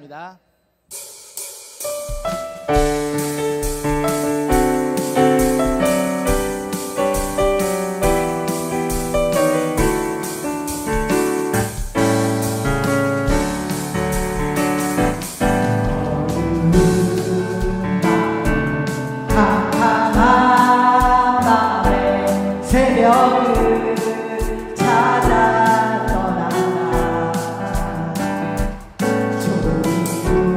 합니다. 새벽을 찾아 떠나나 조용히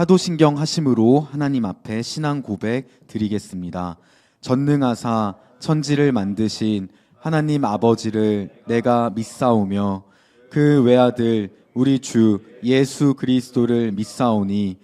사도신경 하심으로 하나님 앞에 신앙 고백 드리겠습니다. 전능하사 천지를 만드신 하나님 아버지를 내가 믿사오며 그 외아들 우리 주 예수 그리스도를 믿사오니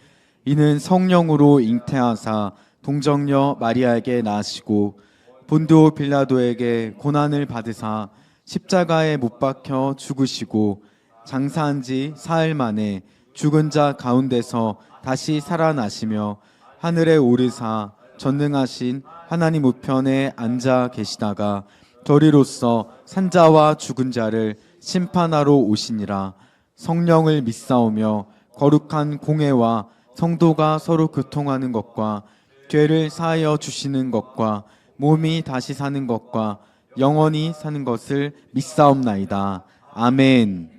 이는 성령으로 잉태하사 동정녀 마리아에게 나시고 본디오 빌라도에게 고난을 받으사 십자가에 못 박혀 죽으시고 장사한 지 사흘 만에 죽은 자 가운데서 다시 살아나시며 하늘에 오르사 전능하신 하나님 우편에 앉아 계시다가 저리로서 산자와 죽은 자를 심판하러 오시니라. 성령을 믿사오며 거룩한 공회와 성도가 서로 교통하는 것과 죄를 사하여 주시는 것과 몸이 다시 사는 것과 영원히 사는 것을 믿사옵나이다. 아멘.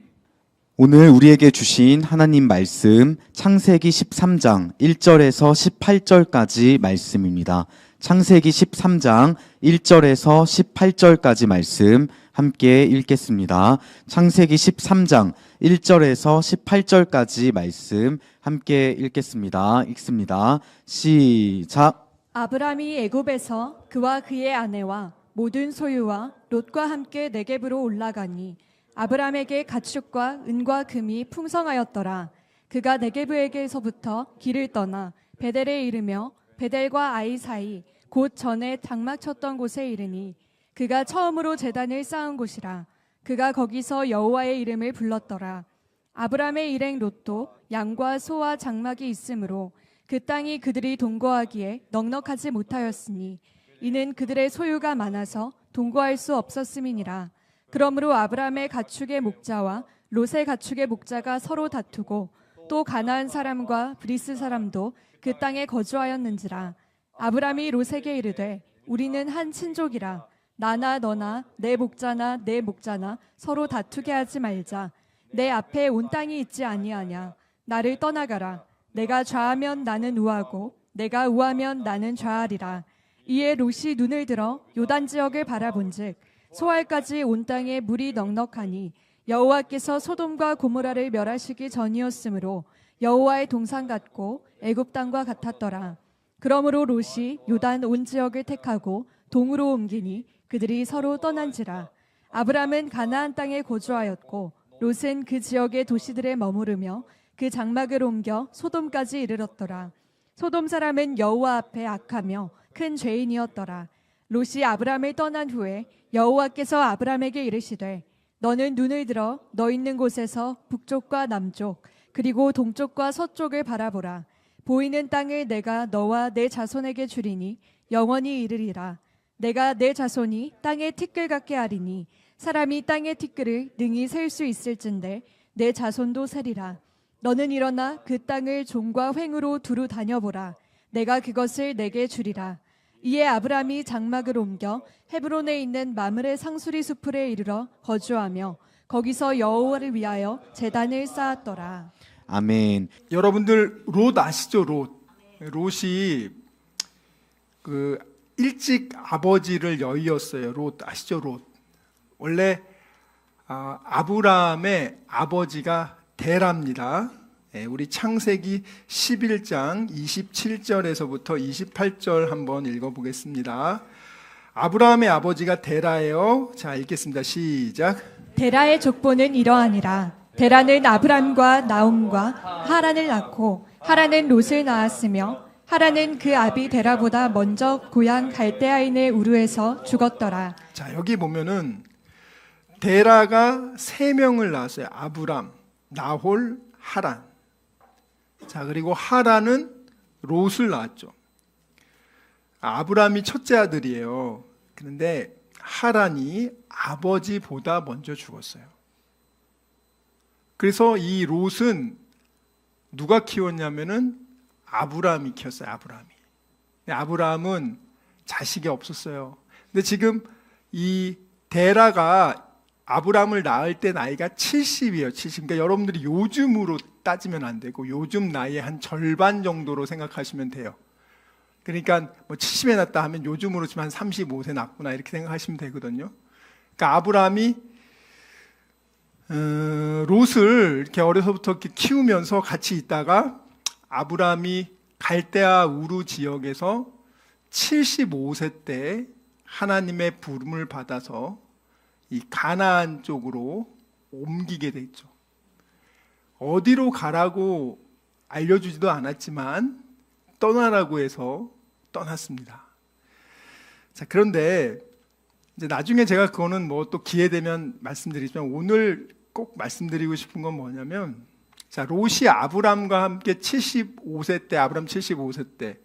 오늘 우리에게 주신 하나님 말씀 창세기 13장 1절에서 18절까지 말씀입니다. 창세기 13장 1절에서 18절까지 말씀 함께 읽겠습니다. 창세기 13장 1절에서 18절까지 말씀 함께 읽겠습니다. 읽습니다. 시작. 아브람이 애굽에서 그와 그의 아내와 모든 소유와 롯과 함께 네겝으로 올라가니 아브람에게 가축과 은과 금이 풍성하였더라. 그가 네겝에게서부터 길을 떠나 베델에 이르며 베델과 아이 사이 곧 전에 장막 쳤던 곳에 이르니 그가 처음으로 제단을 쌓은 곳이라. 그가 거기서 여호와의 이름을 불렀더라. 아브람의 일행 롯도 양과 소와 장막이 있으므로 그 땅이 그들이 동거하기에 넉넉하지 못하였으니 이는 그들의 소유가 많아서 동거할 수 없었음이니라. 그러므로 아브람의 가축의 목자와 롯의 가축의 목자가 서로 다투고 또 가나안 사람과 브리스 사람도 그 땅에 거주하였는지라. 아브람이 롯에게 이르되 우리는 한 친족이라. 나나 너나 내 목자나 내 목자나 서로 다투게 하지 말자. 내 앞에 온 땅이 있지 아니하냐. 나를 떠나가라. 내가 좌하면 나는 우하고 내가 우하면 나는 좌하리라. 이에 롯이 눈을 들어 요단 지역을 바라본즉 소알까지 온 땅에 물이 넉넉하니 여호와께서 소돔과 고모라를 멸하시기 전이었으므로 여호와의 동산 같고 애굽 땅과 같았더라. 그러므로 롯이 요단 온 지역을 택하고 동으로 옮기니 그들이 서로 떠난지라. 아브람은 가나안 땅에 거주하였고 롯은 그 지역의 도시들에 머무르며 그 장막을 옮겨 소돔까지 이르렀더라. 소돔 사람은 여호와 앞에 악하며 큰 죄인이었더라. 롯이 아브람을 떠난 후에 여호와께서 아브람에게 이르시되 너는 눈을 들어 너 있는 곳에서 북쪽과 남쪽 그리고 동쪽과 서쪽을 바라보라. 보이는 땅을 내가 너와 내 자손에게 주리니 영원히 이르리라. 내가 내 자손이 땅의 티끌 같게 하리니 사람이 땅의 티끌을 능히 셀 수 있을진데 내 자손도 세리라. 너는 일어나 그 땅을 종과 횡으로 두루 다녀보라. 내가 그것을 내게 주리라. 이에 아브람이 장막을 옮겨 헤브론에 있는 마므레 상수리 수풀에 이르러 거주하며 거기서 여호와를 위하여 제단을 쌓았더라. 아멘. 여러분들 롯 아시죠? 롯이 그 일찍 아버지를 여의었어요. 롯 아시죠? 롯. 원래 아브람의 아버지가 데라입니다. 우리 창세기 11장 27절에서부터 28절 한번 읽어보겠습니다. 아브라함의 아버지가 데라예요. 자, 읽겠습니다. 시작. 데라의 족보는 이러하니라. 데라는 아브람과 나움과 하란을 낳고 하란은 롯을 낳았으며 하란은 그 아비 데라보다 먼저 고향 갈대아인의 우르에서 죽었더라. 자, 여기 보면은 데라가 세 명을 낳았어요. 아브람, 나홀, 하란. 자, 그리고 하란은 롯을 낳았죠. 아브람이 첫째 아들이에요. 그런데 하란이 아버지보다 먼저 죽었어요. 그래서 이 롯은 누가 키웠냐면은 아브람이 키웠어요. 아브람은 자식이 없었어요. 근데 지금 이 데라가 아브람을 낳을 때 나이가 70이에요. 70. 그러니까 여러분들이 요즘으로 따지면 안 되고 요즘 나이의 한 절반 정도로 생각하시면 돼요. 그러니까 뭐 70에 낳았다 하면 요즘으로 치면 한 35세 낳았구나 이렇게 생각하시면 되거든요. 그러니까 아브람이 롯을 이렇게 어려서부터 이렇게 키우면서 같이 있다가 아브라함이 갈대아 우루 지역에서 75세 때 하나님의 부름을 받아서 이 가나안 쪽으로 옮기게 됐죠. 어디로 가라고 알려주지도 않았지만 떠나라고 해서 떠났습니다. 자, 그런데 이제 나중에 제가 그거는 뭐 또 기회 되면 말씀드리지만 오늘 꼭 말씀드리고 싶은 건 뭐냐면, 자, 롯이 아브람과 함께 75세 때, 아브람 75세 때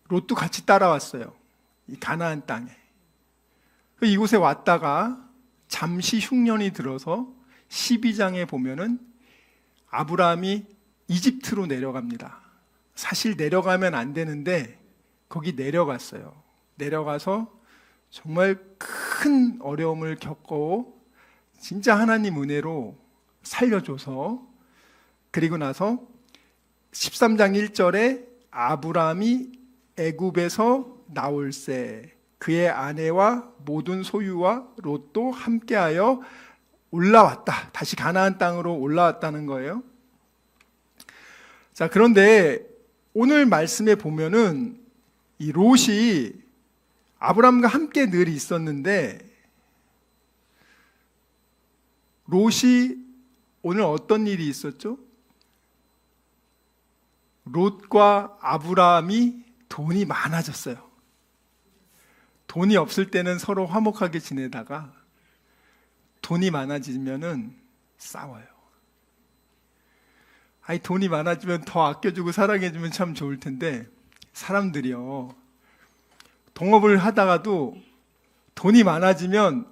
롯도 같이 따라왔어요. 이 가나안 땅에. 이곳에 왔다가 잠시 흉년이 들어서 12장에 보면은 아브라함이 이집트로 내려갑니다. 사실 내려가면 안 되는데 거기 내려갔어요. 내려가서 정말 큰 어려움을 겪고 진짜 하나님 은혜로 살려줘서, 그리고 나서 13장 1절에 아브라함이 애굽에서 나올새 그의 아내와 모든 소유와 롯도 함께하여 올라왔다. 다시 가나안 땅으로 올라왔다는 거예요. 자, 그런데 오늘 말씀에 보면은 이 롯이 아브람과 함께 늘 있었는데, 롯이 오늘 어떤 일이 있었죠? 롯과 아브라함이 돈이 많아졌어요. 돈이 없을 때는 서로 화목하게 지내다가 돈이 많아지면은 싸워요. 아니, 돈이 많아지면 더 아껴주고 사랑해주면 참 좋을 텐데, 사람들이요, 동업을 하다가도 돈이 많아지면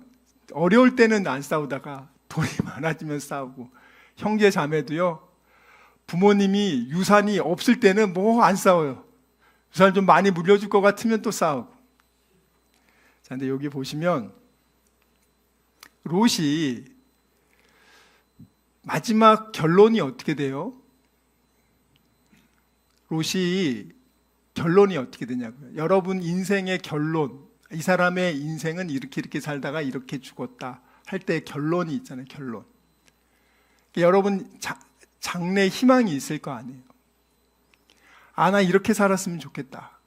어려울 때는 안 싸우다가 돈이 많아지면 싸우고, 형제 자매도요, 부모님이 유산이 없을 때는 뭐 안 싸워요. 유산 좀 많이 물려줄 것 같으면 또 싸우고. 자, 근데 여기 보시면 롯이 마지막 결론이 어떻게 돼요? 롯이 결론이 어떻게 되냐고요. 여러분 인생의 결론, 이 사람의 인생은 이렇게 살다가 이렇게 죽었다 할 때 결론이 있잖아요. 결론. 여러분 장래 희망이 있을 거 아니에요. 아, 나 이렇게 살았으면 좋겠다.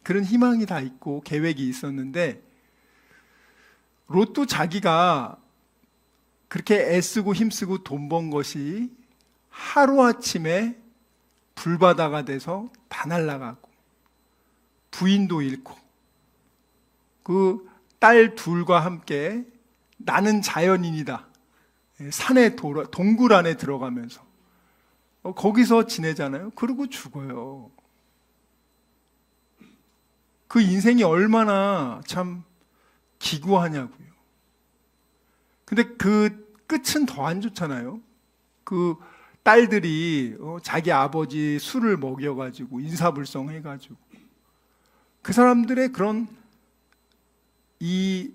그런 희망이 다 있고 계획이 있었는데, 롯도 자기가 그렇게 애쓰고 힘쓰고 돈 번 것이 하루아침에 불바다가 돼서 다 날아가고 부인도 잃고 그 딸 둘과 함께 나는 자연인이다, 산의 동굴 안에 들어가면서 거기서 지내잖아요. 그리고 죽어요. 그 인생이 얼마나 참 기구하냐고요. 근데 그 끝은 더 안 좋잖아요. 그 딸들이 자기 아버지 술을 먹여가지고 인사불성해가지고, 그 사람들의 그런 이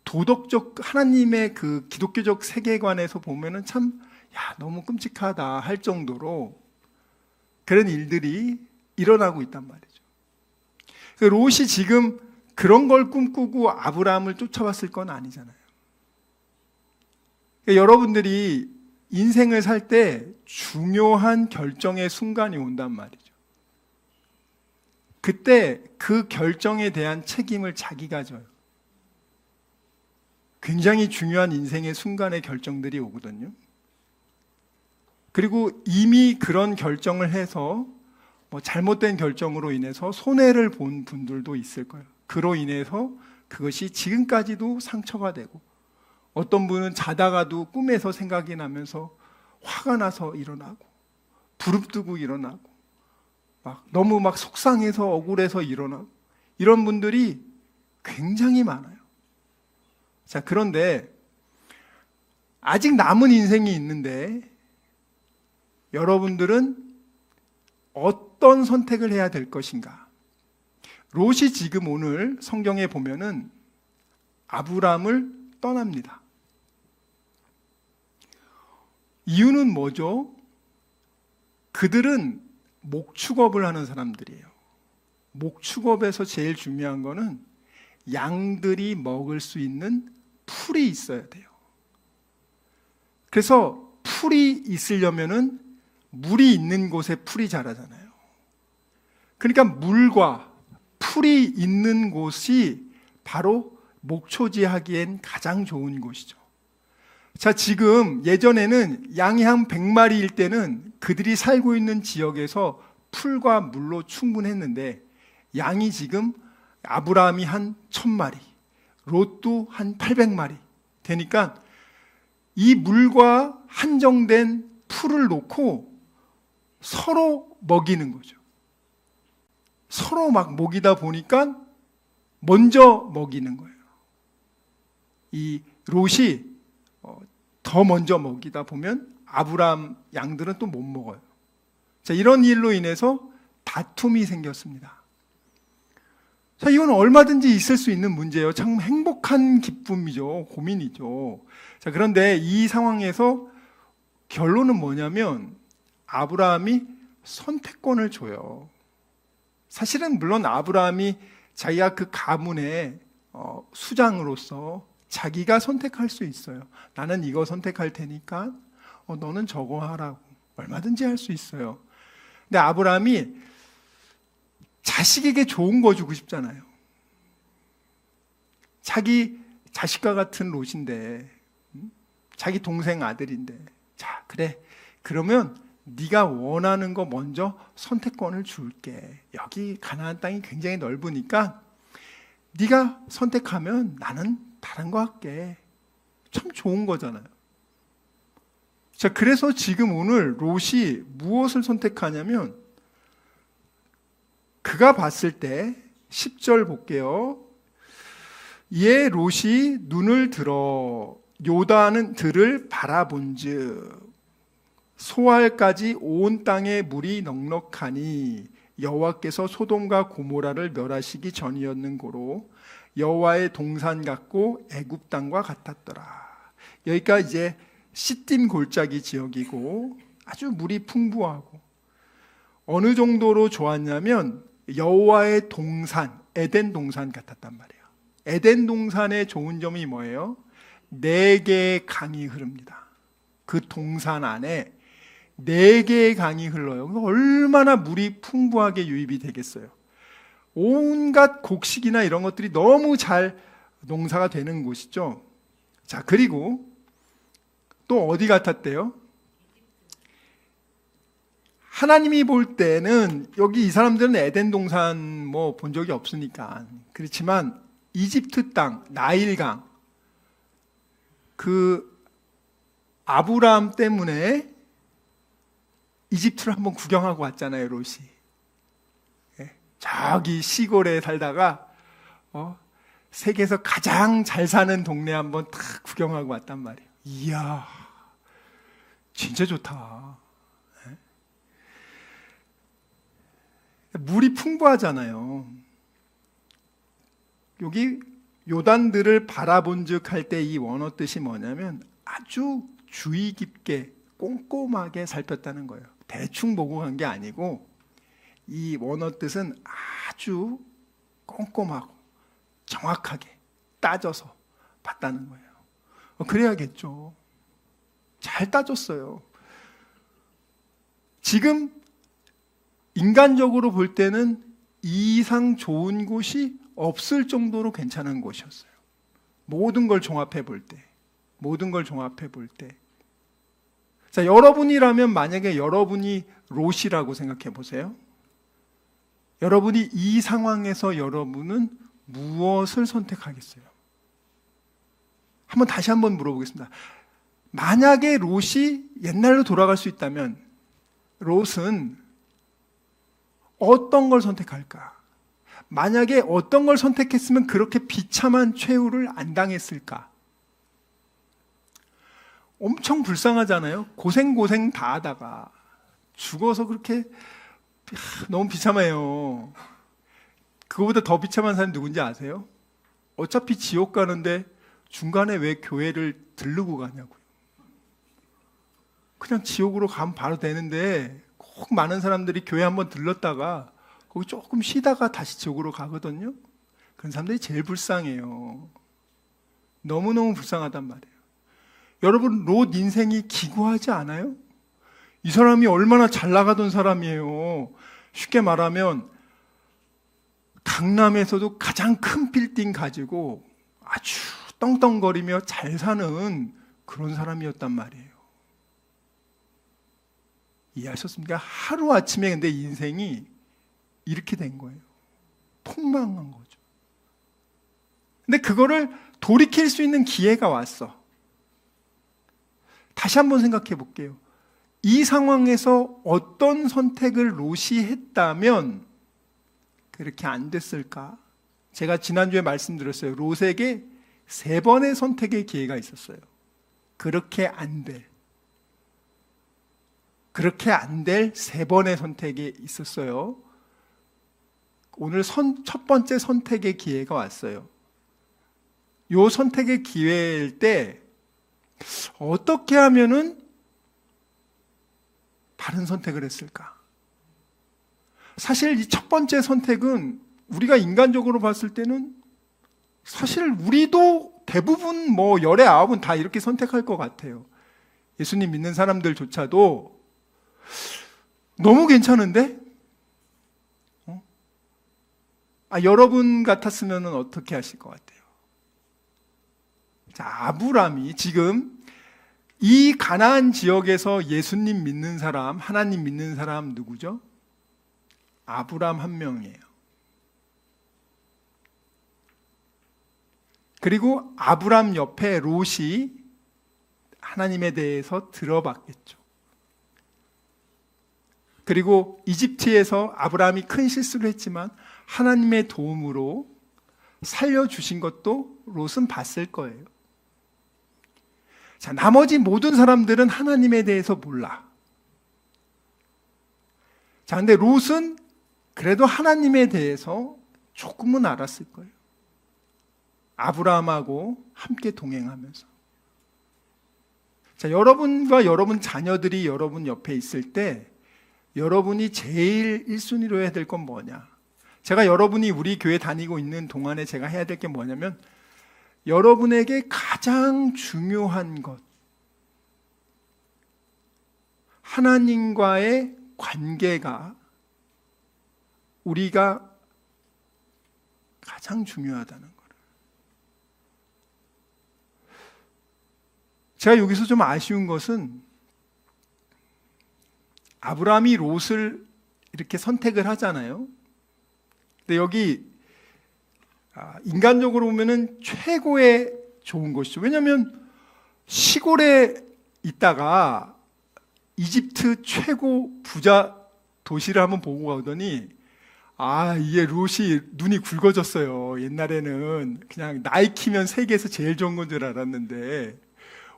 도덕적 하나님의 그 기독교적 세계관에서 보면은 참, 야, 너무 끔찍하다 할 정도로 그런 일들이 일어나고 있단 말이죠. 롯이 지금 그런 걸 꿈꾸고 아브라함을 쫓아왔을 건 아니잖아요. 여러분들이 인생을 살 때 중요한 결정의 순간이 온단 말이죠. 그때 그 결정에 대한 책임을 자기가 져요. 굉장히 중요한 인생의 순간의 결정들이 오거든요. 그리고 이미 그런 결정을 해서 뭐 잘못된 결정으로 인해서 손해를 본 분들도 있을 거예요. 그로 인해서 그것이 지금까지도 상처가 되고, 어떤 분은 자다가도 꿈에서 생각이 나면서 화가 나서 일어나고, 부릅뜨고 일어나고, 너무 속상해서 억울해서 일어나고, 이런 분들이 굉장히 많아요. 자, 그런데 아직 남은 인생이 있는데 여러분들은 어떤 선택을 해야 될 것인가? 롯이 지금 오늘 성경에 보면은 아브람을 떠납니다. 이유는 뭐죠? 그들은 목축업을 하는 사람들이에요. 목축업에서 제일 중요한 거는 양들이 먹을 수 있는 풀이 있어야 돼요. 그래서 풀이 있으려면은 물이 있는 곳에 풀이 자라잖아요. 그러니까 물과 풀이 있는 곳이 바로 목초지하기엔 가장 좋은 곳이죠. 자, 지금 예전에는 양이 한 100마리일 때는 그들이 살고 있는 지역에서 풀과 물로 충분했는데, 양이 지금 아브라함이 한 1000마리, 롯도 한 800마리 되니까 이 물과 한정된 풀을 놓고 서로 먹이는 거죠. 서로 막 먹이다 보니까 먼저 먹이는 거예요. 이 롯이 더 먼저 먹이다 보면 아브라함 양들은 또 못 먹어요. 자, 이런 일로 인해서 다툼이 생겼습니다. 자, 이건 얼마든지 있을 수 있는 문제예요. 참 행복한 기쁨이죠. 고민이죠. 자, 그런데 이 상황에서 결론은 뭐냐면 아브라함이 선택권을 줘요. 사실은 물론 아브라함이 자기가 그 가문의 수장으로서 자기가 선택할 수 있어요. 나는 이거 선택할 테니까 너는 저거 하라고 얼마든지 할 수 있어요. 근데 아브라함이 자식에게 좋은 거 주고 싶잖아요. 자기 자식과 같은 롯인데, 자기 동생 아들인데, 자, 그래, 그러면 네가 원하는 거 먼저 선택권을 줄게. 여기 가나안 땅이 굉장히 넓으니까 네가 선택하면 나는 다른 거 할게. 참 좋은 거잖아요. 자, 그래서 지금 오늘 롯이 무엇을 선택하냐면, 그가 봤을 때 10절 볼게요. 이에 롯이 눈을 들어 요단 들을 바라본즉 소알까지 온 땅에 물이 넉넉하니 여호와께서 소돔과 고모라를 멸하시기 전이었는고로 여호와의 동산 같고 애굽 땅과 같았더라. 여기가 이제 시딤 골짜기 지역이고 아주 물이 풍부하고 어느 정도로 좋았냐면 여호와의 동산, 에덴 동산 같았단 말이에요. 에덴 동산의 좋은 점이 뭐예요? 4개의 강이 흐릅니다. 그 동산 안에 4개의 강이 흘러요. 얼마나 물이 풍부하게 유입이 되겠어요. 온갖 곡식이나 이런 것들이 너무 잘 농사가 되는 곳이죠. 자, 그리고 또 어디 같았대요? 하나님이 볼 때는 여기 이 사람들은 에덴 동산 뭐 본 적이 없으니까 그렇지만 이집트 땅, 나일강, 그 아브라함 때문에 이집트를 한번 구경하고 왔잖아요, 롯이. 저기 시골에 살다가 세계에서 가장 잘 사는 동네 한번 탁 구경하고 왔단 말이에요. 이야, 진짜 좋다. 물이 풍부하잖아요. 여기 요단들을 바라본즉 할 때 이 원어 뜻이 뭐냐면 아주 주의 깊게 꼼꼼하게 살폈다는 거예요. 대충 보고 간 게 아니고 이 원어 뜻은 아주 꼼꼼하고 정확하게 따져서 봤다는 거예요. 그래야겠죠. 잘 따졌어요. 지금 인간적으로 볼 때는 이 이상 좋은 곳이 없을 정도로 괜찮은 곳이었어요. 모든 걸 종합해 볼 때. 자, 여러분이라면 만약에 여러분이 롯이라고 생각해 보세요. 여러분이 이 상황에서 여러분은 무엇을 선택하겠어요? 다시 한번 물어보겠습니다. 만약에 롯이 옛날로 돌아갈 수 있다면 롯은 어떤 걸 선택할까? 만약에 어떤 걸 선택했으면 그렇게 비참한 최후를 안 당했을까? 엄청 불쌍하잖아요. 고생 다 하다가 죽어서 그렇게 너무 비참해요. 그거보다 더 비참한 사람이 누군지 아세요? 어차피 지옥 가는데 중간에 왜 교회를 들르고 가냐고요. 그냥 지옥으로 가면 바로 되는데 꼭 많은 사람들이 교회 한번 들렀다가 거기 조금 쉬다가 다시 지옥으로 가거든요. 그런 사람들이 제일 불쌍해요. 너무너무 불쌍하단 말이에요. 여러분, 롯 인생이 기구하지 않아요? 이 사람이 얼마나 잘 나가던 사람이에요. 쉽게 말하면 강남에서도 가장 큰 빌딩 가지고 아주 떵떵거리며 잘 사는 그런 사람이었단 말이에요. 이해하셨습니까? 하루아침에 근데 인생이 이렇게 된 거예요. 폭망한 거죠. 근데 그거를 돌이킬 수 있는 기회가 왔어. 다시 한번 생각해 볼게요. 이 상황에서 어떤 선택을 롯이 했다면 그렇게 안 됐을까? 제가 지난주에 말씀드렸어요. 롯에게 3번의 선택의 기회가 있었어요. 그렇게 안 될. 그렇게 안 될 3번의 선택이 있었어요. 오늘 첫 번째 선택의 기회가 왔어요. 이 선택의 기회일 때 어떻게 하면은 다른 선택을 했을까? 사실 이 첫 번째 선택은 우리가 인간적으로 봤을 때는 사실 우리도 대부분 뭐 열의 아홉은 다 이렇게 선택할 것 같아요. 예수님 믿는 사람들조차도 너무 괜찮은데? 여러분 같았으면 어떻게 하실 것 같아요? 자, 아브람이 지금 이 가나안 지역에서 예수님 믿는 사람, 하나님 믿는 사람 누구죠? 아브람 한 명이에요. 그리고 아브람 옆에 롯이 하나님에 대해서 들어봤겠죠. 그리고 이집트에서 아브람이 큰 실수를 했지만 하나님의 도움으로 살려주신 것도 롯은 봤을 거예요. 자, 나머지 모든 사람들은 하나님에 대해서 몰라. 자, 근데 롯은 그래도 하나님에 대해서 조금은 알았을 거예요. 아브라함하고 함께 동행하면서. 자, 여러분과 여러분 자녀들이 여러분 옆에 있을 때 여러분이 제일 1순위로 해야 될 건 뭐냐? 제가 여러분이 우리 교회 다니고 있는 동안에 제가 해야 될 게 뭐냐면 여러분에게 가장 중요한 것, 하나님과의 관계가 우리가 가장 중요하다는 거예요. 제가 여기서 좀 아쉬운 것은 아브라함이 롯을 이렇게 선택을 하잖아요. 근데 여기 인간적으로 보면은 최고의 좋은 것이죠. 왜냐하면 시골에 있다가 이집트 최고 부자 도시를 한번 보고 가더니 이게 롯이 눈이 굵어졌어요. 옛날에는 그냥 나이키면 세계에서 제일 좋은 건 줄 알았는데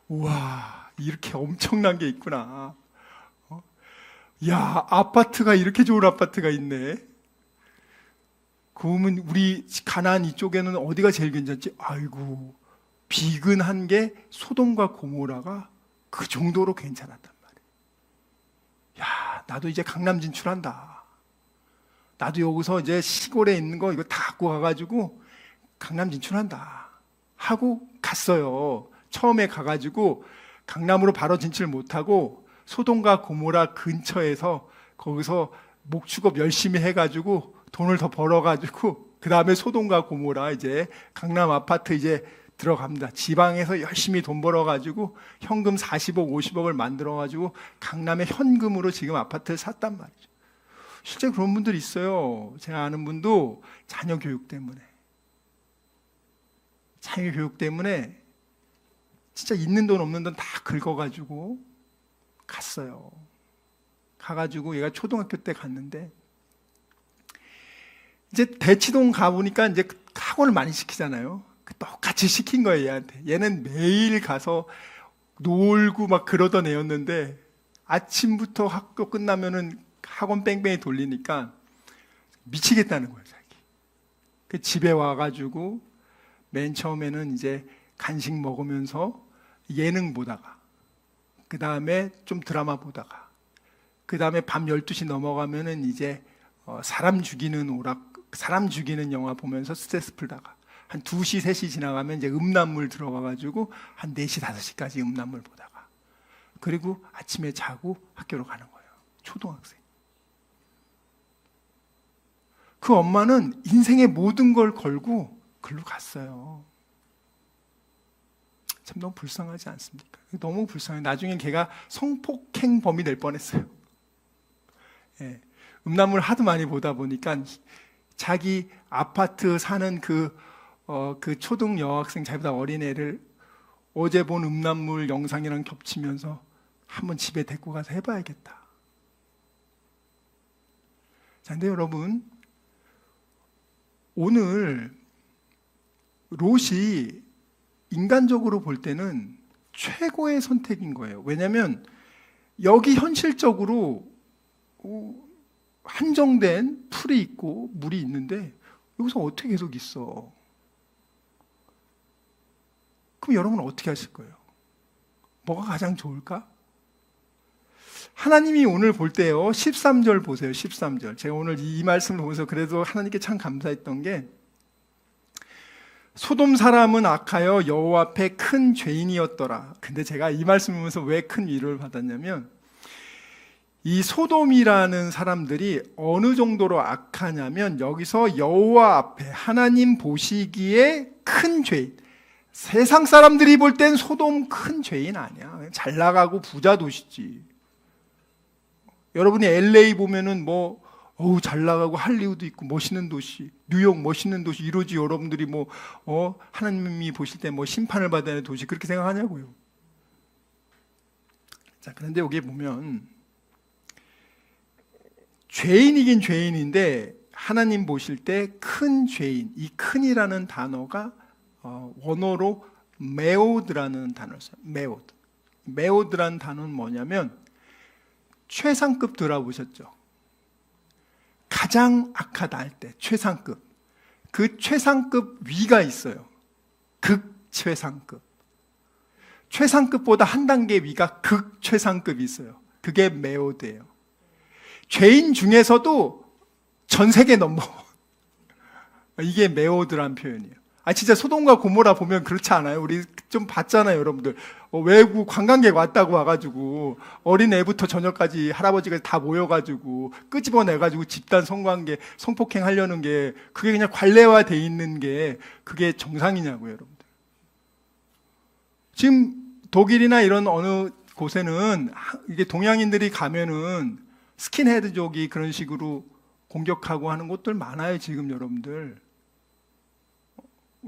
우와, 이렇게 엄청난 게 있구나. 야, 아파트가 이렇게 좋은 아파트가 있네. 그러면 우리 가나안 이쪽에는 어디가 제일 괜찮지? 아이고, 비근한 게 소돔과 고모라가 그 정도로 괜찮았단 말이에요. 야, 나도 이제 강남 진출한다. 나도 여기서 이제 시골에 있는 거 이거 다 갖고 가가지고 강남 진출한다 하고 갔어요. 처음에 가가지고 강남으로 바로 진출 못하고 소돔과 고모라 근처에서 거기서 목축업 열심히 해가지고 돈을 더 벌어가지고 그 다음에 소돔과 고모라 이제 강남 아파트 이제 들어갑니다. 지방에서 열심히 돈 벌어가지고 현금 40억, 50억을 만들어가지고 강남에 현금으로 지금 아파트를 샀단 말이죠. 실제 그런 분들 있어요. 제가 아는 분도 자녀 교육 때문에 진짜 있는 돈 없는 돈 다 긁어가지고 갔어요. 가가지고 얘가 초등학교 때 갔는데 이제 대치동 가보니까 이제 학원을 많이 시키잖아요. 똑같이 시킨 거예요, 얘한테. 얘는 매일 가서 놀고 막 그러던 애였는데 아침부터 학교 끝나면은 학원 뺑뺑이 돌리니까 미치겠다는 거예요, 자기. 그 집에 와가지고 맨 처음에는 이제 간식 먹으면서 예능 보다가 그 다음에 좀 드라마 보다가 그 다음에 밤 12시 넘어가면은 이제 사람 죽이는 영화 보면서 스트레스 풀다가 한 2시, 3시 지나가면 이제 음란물 들어가가지고 한 4시, 5시까지 음란물 보다가 그리고 아침에 자고 학교로 가는 거예요. 초등학생. 그 엄마는 인생의 모든 걸 걸고 글로 갔어요. 참 너무 불쌍하지 않습니까? 너무 불쌍해요. 나중에 걔가 성폭행범이 될 뻔했어요. 예. 음란물 하도 많이 보다 보니까 자기 아파트 사는 그 초등 여학생, 자기보다 어린 애를 어제 본 음란물 영상이랑 겹치면서 한번 집에 데리고 가서 해봐야겠다. 자, 근데 여러분, 오늘 롯이 인간적으로 볼 때는 최고의 선택인 거예요. 왜냐하면 여기 현실적으로 한정된 풀이 있고 물이 있는데 여기서 어떻게 계속 있어? 그럼 여러분은 어떻게 하실 거예요? 뭐가 가장 좋을까? 하나님이 오늘 볼 때요, 13절 보세요. 13절. 제가 오늘 이 말씀을 보면서 그래도 하나님께 참 감사했던 게, 소돔 사람은 악하여 여호와 앞에 큰 죄인이었더라. 근데 제가 이 말씀을 보면서 왜 큰 위로를 받았냐면, 이 소돔이라는 사람들이 어느 정도로 악하냐면, 여기서 여호와 앞에 하나님 보시기에 큰 죄인, 세상 사람들이 볼 땐 소돔 큰 죄인 아니야. 잘 나가고 부자 도시지. 여러분이 LA 보면은 잘 나가고 할리우드 있고 멋있는 도시, 뉴욕 멋있는 도시, 이러지 여러분들이 하나님이 보실 때 심판을 받아야 하는 도시, 그렇게 생각하냐고요. 자, 그런데 여기 보면 죄인이긴 죄인인데 하나님 보실 때 큰 죄인, 이 큰이라는 단어가 원어로 메오드라는 단어를 써요. 메오드. 메오드라는 단어는 뭐냐면 최상급 들어보셨죠? 가장 악하다 할 때 최상급, 그 최상급 위가 있어요. 극최상급. 최상급보다 한 단계 위가 극최상급이 있어요. 그게 메오드예요. 죄인 중에서도 전 세계 넘버원. 이게 메오드란 표현이에요. 진짜 소돔과 고모라 보면 그렇지 않아요? 우리 좀 봤잖아요, 여러분들. 외국 관광객 왔다고 와가지고 어린 애부터 저녁까지 할아버지가 다 모여가지고 끄집어내가지고 집단 성관계, 성폭행 하려는 게, 그게 그냥 관례화돼 있는 게 그게 정상이냐고요, 여러분들. 지금 독일이나 이런 어느 곳에는 이게 동양인들이 가면은 스킨헤드족이 그런 식으로 공격하고 하는 곳들 많아요, 지금 여러분들.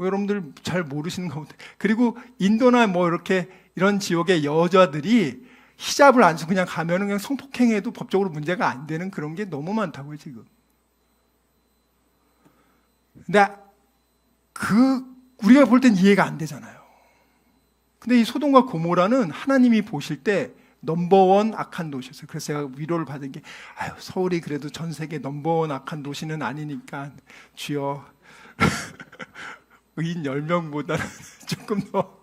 여러분들 잘 모르시는 것 같아요. 그리고 인도나 이렇게 이런 지역의 여자들이 히잡을 안 쓰고 그냥 가면은 그냥 성폭행해도 법적으로 문제가 안 되는 그런 게 너무 많다고요, 지금. 근데 우리가 볼 땐 이해가 안 되잖아요. 근데 이 소돔과 고모라는 하나님이 보실 때 넘버원 악한 도시였어요. 그래서 제가 위로를 받은 게, 서울이 그래도 전 세계 넘버원 악한 도시는 아니니까 주여 의인 10명보다는 조금 더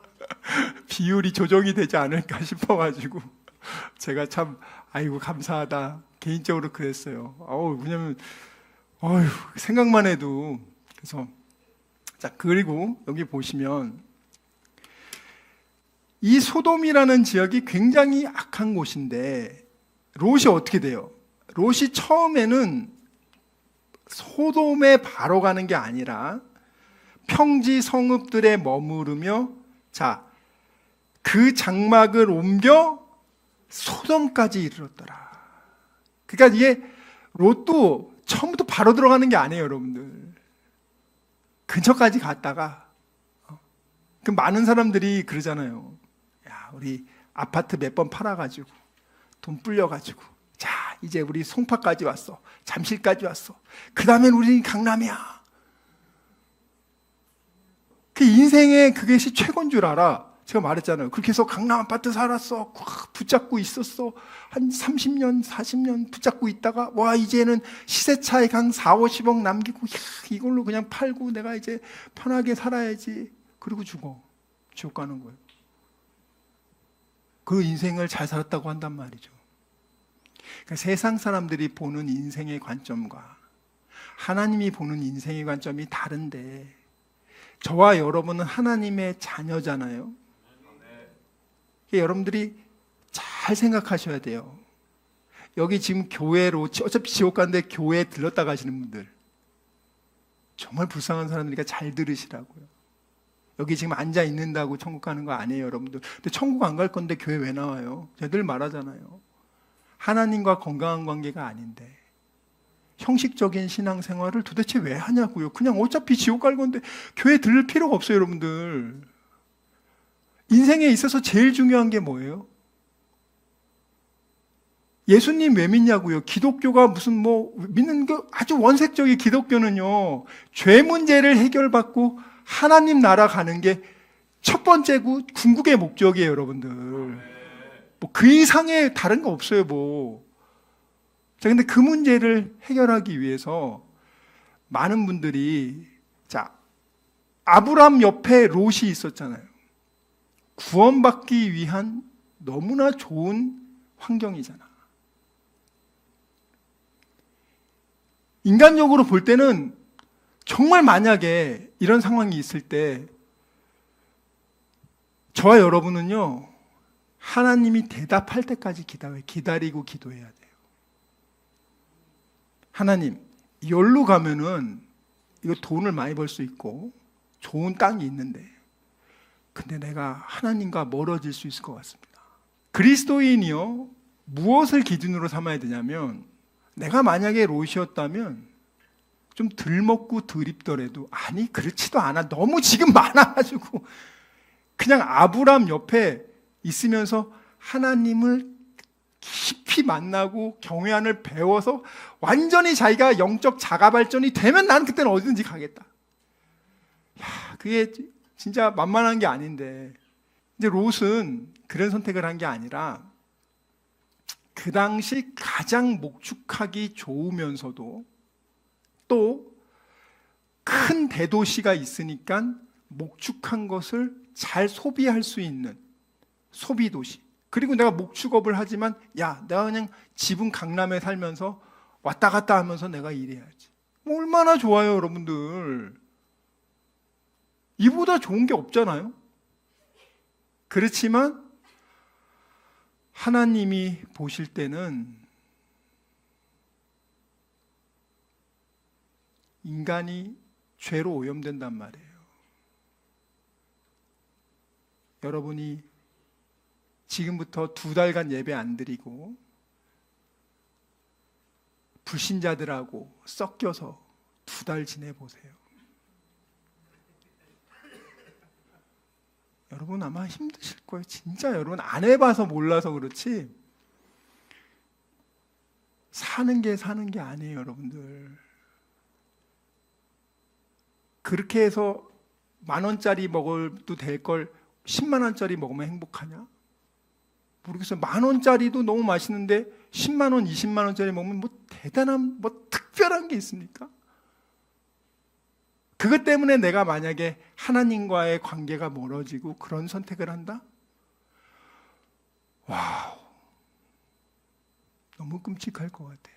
비율이 조정이 되지 않을까 싶어가지고 제가 참 감사하다 개인적으로 그랬어요. 왜냐면 생각만 해도. 그래서 자, 그리고 여기 보시면 이 소돔이라는 지역이 굉장히 악한 곳인데 롯이 어떻게 돼요? 롯이 처음에는 소돔에 바로 가는 게 아니라 평지 성읍들에 머무르며, 그 장막을 옮겨 소돔까지 이르렀더라. 그러니까 이게 롯도 처음부터 바로 들어가는 게 아니에요, 여러분들. 근처까지 갔다가, 그 많은 사람들이 그러잖아요. 우리 아파트 몇 번 팔아가지고 돈 불려가지고, 이제 우리 송파까지 왔어, 잠실까지 왔어, 그 다음엔 우리 강남이야. 그 인생의 그것이 최고인 줄 알아. 제가 말했잖아요. 그렇게 해서 강남 아파트 살았어. 붙잡고 있었어. 한 30년, 40년 붙잡고 있다가, 이제는 시세차익 한 4, 50억 남기고, 이걸로 그냥 팔고 내가 이제 편하게 살아야지. 그리고 죽어. 지옥 가는 거예요. 그 인생을 잘 살았다고 한단 말이죠. 그러니까 세상 사람들이 보는 인생의 관점과 하나님이 보는 인생의 관점이 다른데, 저와 여러분은 하나님의 자녀잖아요. 여러분들이 잘 생각하셔야 돼요. 여기 지금 교회로, 어차피 지옥 가는데 교회에 들렀다 가시는 분들, 정말 불쌍한 사람들이니까 잘 들으시라고요. 여기 지금 앉아 있는다고 천국 가는 거 아니에요, 여러분들. 근데 천국 안 갈 건데 교회 왜 나와요? 제가 늘 말하잖아요. 하나님과 건강한 관계가 아닌데 형식적인 신앙생활을 도대체 왜 하냐고요. 그냥 어차피 지옥 갈 건데 교회 들을 필요가 없어요, 여러분들. 인생에 있어서 제일 중요한 게 뭐예요? 예수님 왜 믿냐고요? 기독교가 무슨 믿는 거 아주 원색적인 기독교는요, 죄 문제를 해결받고 하나님 나라 가는 게 첫 번째고 궁극의 목적이에요, 여러분들. 그 이상의 다른 거 없어요, 자, 근데 그 문제를 해결하기 위해서 많은 분들이, 아브람 옆에 롯이 있었잖아요. 구원받기 위한 너무나 좋은 환경이잖아. 인간적으로 볼 때는 정말 만약에 이런 상황이 있을 때 저와 여러분은요, 하나님이 대답할 때까지 기다리고 기도해야 돼요. 하나님, 여기로 가면은 이거 돈을 많이 벌 수 있고 좋은 땅이 있는데, 근데 내가 하나님과 멀어질 수 있을 것 같습니다. 그리스도인이요, 무엇을 기준으로 삼아야 되냐면, 내가 만약에 롯이었다면 좀 덜 먹고 덜 입더라도, 아니 그렇지도 않아, 너무 지금 많아가지고 그냥 아브람 옆에 있으면서 하나님을 깊이 만나고 경외안을 배워서 완전히 자기가 영적 자가 발전이 되면 나는 그때는 어디든지 가겠다. 그게 진짜 만만한 게 아닌데, 이제 롯은 그런 선택을 한 게 아니라 그 당시 가장 목축하기 좋으면서도 또 큰 대도시가 있으니까 목축한 것을 잘 소비할 수 있는 소비도시. 그리고 내가 목축업을 하지만, 내가 그냥 집은 강남에 살면서 왔다 갔다 하면서 내가 일해야지. 얼마나 좋아요, 여러분들. 이보다 좋은 게 없잖아요. 그렇지만 하나님이 보실 때는 인간이 죄로 오염된단 말이에요. 여러분이 지금부터 2달간 예배 안 드리고 불신자들하고 섞여서 2달 지내보세요. 여러분 아마 힘드실 거예요. 진짜 여러분 안 해봐서 몰라서 그렇지, 사는 게 아니에요, 여러분들. 그렇게 해서 10,000원짜리 먹어도 될 걸 100,000원짜리 먹으면 행복하냐? 모르겠어요. 10,000원짜리도 너무 맛있는데 100,000원, 200,000원짜리 먹으면 대단한, 특별한 게 있습니까? 그것 때문에 내가 만약에 하나님과의 관계가 멀어지고 그런 선택을 한다? 와우, 너무 끔찍할 것 같아요.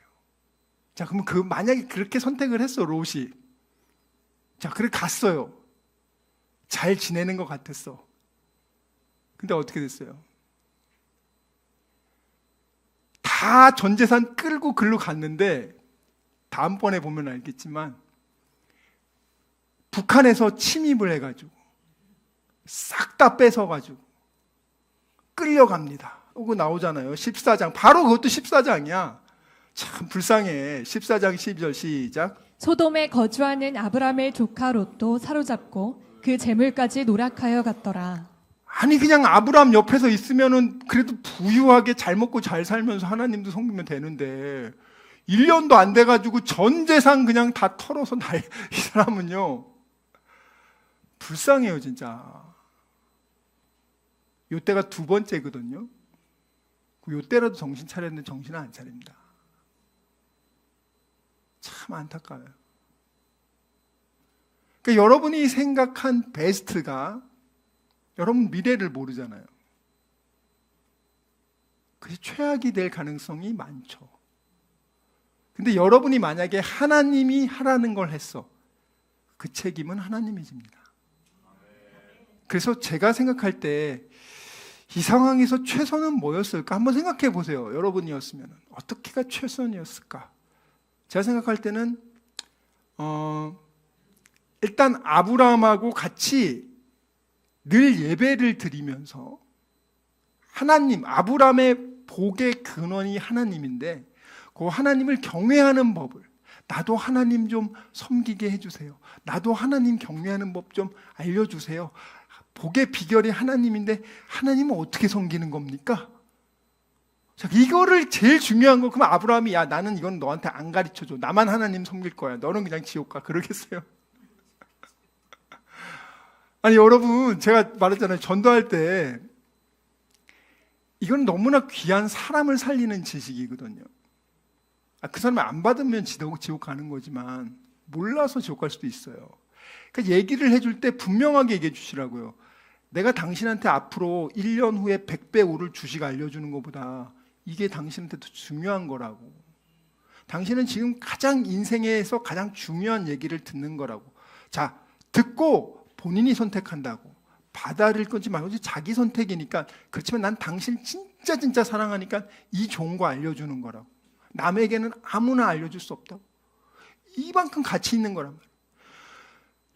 자, 그럼 만약에 그렇게 선택을 했어, 롯이. 자, 그래 갔어요. 잘 지내는 것 같았어. 근데 어떻게 됐어요? 다 전 재산 끌고 글로 갔는데, 다음번에 보면 알겠지만 북한에서 침입을 해가지고 싹 다 뺏어가지고 끌려갑니다. 그거 나오잖아요. 14장. 바로 그것도 14장이야. 참 불쌍해. 14장 12절 시작. 소돔에 거주하는 아브람의 조카 롯도 사로잡고 그 재물까지 노략하여 갔더라. 아니 그냥 아브람 옆에서 있으면은 그래도 부유하게 잘 먹고 잘 살면서 하나님도 섬기면 되는데 1년도 안 돼가지고 전 재산 그냥 다 털어서 이 사람은요 불쌍해요 진짜. 요때가 2번째거든요. 요때라도 정신 차렸는데 정신을 안 차립니다. 참 안타까워요. 그러니까 여러분이 생각한 베스트가 여러분 미래를 모르잖아요. 그래서 최악이 될 가능성이 많죠. 근데 여러분이 만약에 하나님이 하라는 걸 했어, 그 책임은 하나님이 집니다. 그래서 제가 생각할 때 이 상황에서 최선은 뭐였을까? 한번 생각해 보세요. 여러분이었으면 어떻게가 최선이었을까? 제가 생각할 때는 일단 아브라함하고 같이 늘 예배를 드리면서 하나님, 아브라함의 복의 근원이 하나님인데 그 하나님을 경외하는 법을, 나도 하나님 좀 섬기게 해주세요. 나도 하나님 경외하는 법 좀 알려주세요. 복의 비결이 하나님인데 하나님은 어떻게 섬기는 겁니까? 자, 이거를 제일 중요한 거. 그럼 아브라함이 야, 나는 이건 너한테 안 가르쳐줘. 나만 하나님 섬길 거야. 너는 그냥 지옥 가. 그러겠어요? 아니 여러분, 제가 말했잖아요. 전도할 때 이건 너무나 귀한 사람을 살리는 지식이거든요. 그 사람을 안 받으면 지옥 가는 거지만 몰라서 지옥 갈 수도 있어요. 그러니까 얘기를 해줄 때 분명하게 얘기해 주시라고요. 내가 당신한테 앞으로 1년 후에 100배 오를 주식 알려주는 것보다 이게 당신한테 더 중요한 거라고. 당신은 지금 가장 인생에서 가장 중요한 얘기를 듣는 거라고. 자, 듣고 본인이 선택한다고. 받아들일 건지 말고 자기 선택이니까. 그렇지만 난 당신 진짜 사랑하니까 이 좋은 거 알려주는 거라고. 남에게는 아무나 알려줄 수 없다고. 이만큼 가치 있는 거란 말이에요.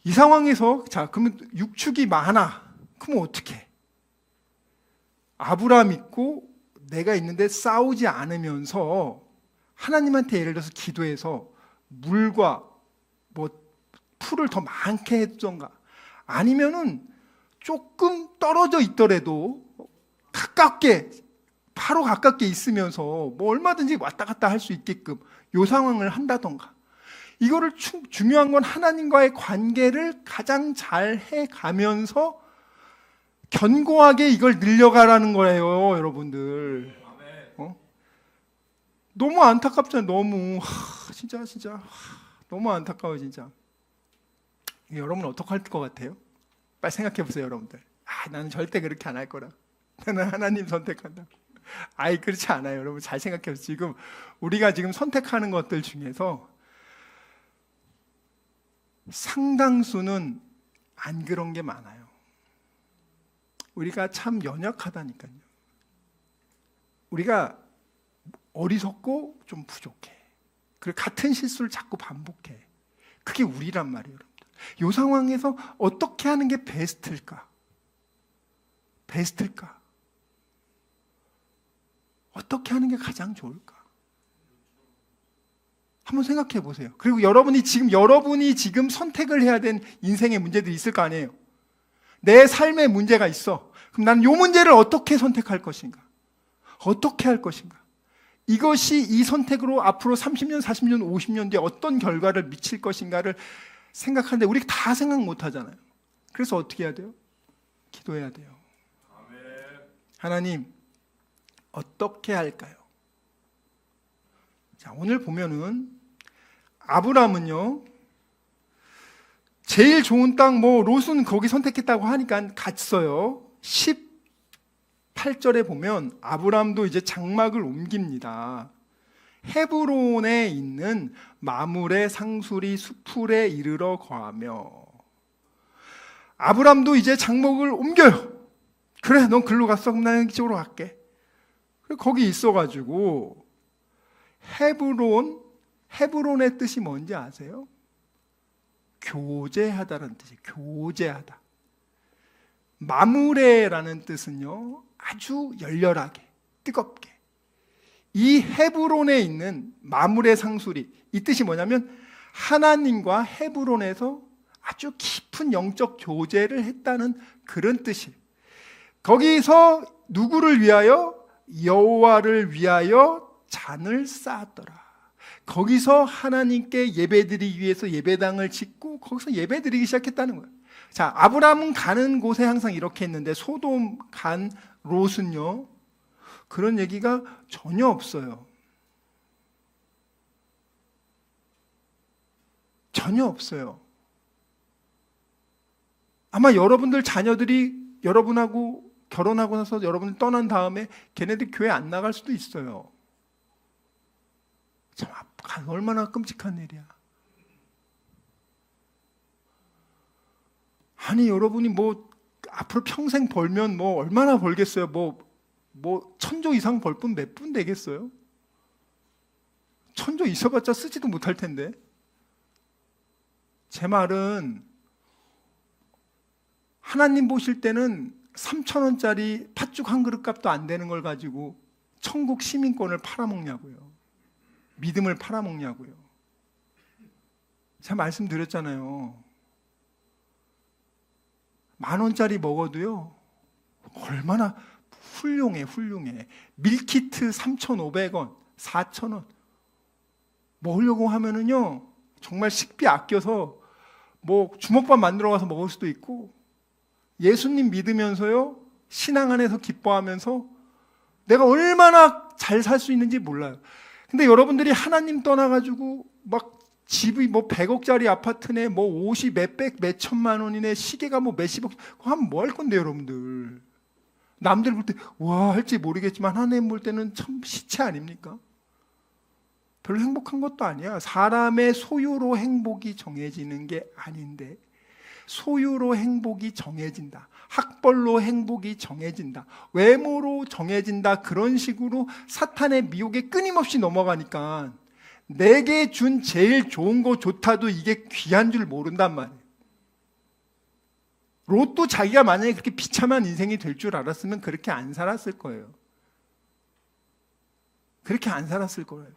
이 상황에서 자, 그러면 육축이 많아. 그럼 어떻게? 아브라함 있고 내가 있는데 싸우지 않으면서 하나님한테 예를 들어서 기도해서 물과 뭐 풀을 더 많게 해주던가, 아니면은 조금 떨어져 있더라도 가깝게, 바로 가깝게 있으면서 뭐 얼마든지 왔다 갔다 할 수 있게끔 요 상황을 한다던가. 이거를 중요한 건 하나님과의 관계를 가장 잘 해가면서 견고하게 이걸 늘려가라는 거예요, 여러분들. 너무 안타깝잖아요. 너무 진짜 너무 안타까워요, 진짜. 여러분 어떡할 것 같아요? 빨리 생각해 보세요, 여러분들. 나는 절대 그렇게 안 할 거라. 나는 하나님 선택한다. 그렇지 않아요, 여러분. 잘 생각해 보세요. 지금 우리가 지금 선택하는 것들 중에서 상당수는 안 그런 게 많아요. 우리가 참 연약하다니까요. 우리가 어리석고 좀 부족해. 그리고 같은 실수를 자꾸 반복해. 그게 우리란 말이에요, 여러분들. 이 상황에서 어떻게 하는 게 베스트일까? 어떻게 하는 게 가장 좋을까? 한번 생각해 보세요. 그리고 여러분이 지금 선택을 해야 되는 인생의 문제들이 있을 거 아니에요. 내 삶의 문제가 있어. 그럼 나는 이 문제를 어떻게 선택할 것인가? 어떻게 할 것인가? 이것이 이 선택으로 앞으로 30년, 40년, 50년 뒤에 어떤 결과를 미칠 것인가를 생각하는데 우리 다 생각 못 하잖아요. 그래서 어떻게 해야 돼요? 기도해야 돼요. 하나님, 어떻게 할까요? 자, 오늘 보면은 아브라함은요, 제일 좋은 땅, 롯은 거기 선택했다고 하니까 갔어요. 18절에 보면 아브라함도 이제 장막을 옮깁니다. 헤브론에 있는 마므레 상수리 수풀에 이르러 거하며. 아브라함도 이제 장막을 옮겨요. 그래, 넌 글로 갔어. 그럼 나는 이쪽으로 갈게. 거기 있어가지고 헤브론의 뜻이 뭔지 아세요? 교제하다라는 뜻이에요. 교제하다. 마므레라는 뜻은요, 아주 열렬하게, 뜨겁게. 이 헤브론에 있는 마므레 상수리, 이 뜻이 뭐냐면 하나님과 헤브론에서 아주 깊은 영적 교제를 했다는 그런 뜻이에요. 거기서 누구를 위하여? 여호와를 위하여 잔을 쌓았더라. 거기서 하나님께 예배드리기 위해서 예배당을 짓고 거기서 예배드리기 시작했다는 거예요. 자, 아브라함은 가는 곳에 항상 이렇게 했는데 소돔 간 롯은요, 그런 얘기가 전혀 없어요. 전혀 없어요. 아마 여러분들 자녀들이 여러분하고 결혼하고 나서 여러분이 떠난 다음에 걔네들 교회 안 나갈 수도 있어요. 참 얼마나 끔찍한 일이야. 아니 여러분이 앞으로 평생 벌면 뭐 얼마나 벌겠어요? 뭐 천조 이상 벌 분 몇 분 되겠어요? 천조 있어봤자 쓰지도 못할 텐데. 제 말은 하나님 보실 때는 3,000원짜리 팥죽 한 그릇 값도 안 되는 걸 가지고 천국 시민권을 팔아먹냐고요. 믿음을 팔아먹냐고요. 제가 말씀드렸잖아요. 10,000원짜리 먹어도요, 얼마나 훌륭해. 밀키트 3,500원, 4,000원. 먹으려고 하면은요, 정말 식비 아껴서 뭐 주먹밥 만들어 가서 먹을 수도 있고, 예수님 믿으면서요, 신앙 안에서 기뻐하면서 내가 얼마나 잘 살 수 있는지 몰라요. 근데 여러분들이 하나님 떠나가지고 막 집이 뭐 100억짜리 아파트네, 뭐 50 몇백 몇천만 원이네, 시계가 뭐 몇십억, 그거 하면 뭐 할 건데 여러분들. 남들 볼 때 와 할지 모르겠지만 하나님 볼 때는 참 시체 아닙니까? 별로 행복한 것도 아니야. 사람의 소유로 행복이 정해지는 게 아닌데, 소유로 행복이 정해진다. 학벌로 행복이 정해진다. 외모로 정해진다. 그런 식으로 사탄의 미혹에 끊임없이 넘어가니까 내게 준 제일 좋은 거 좋다도 이게 귀한 줄 모른단 말이에요. 로또 자기가 만약에 그렇게 비참한 인생이 될 줄 알았으면 그렇게 안 살았을 거예요. 그렇게 안 살았을 거예요.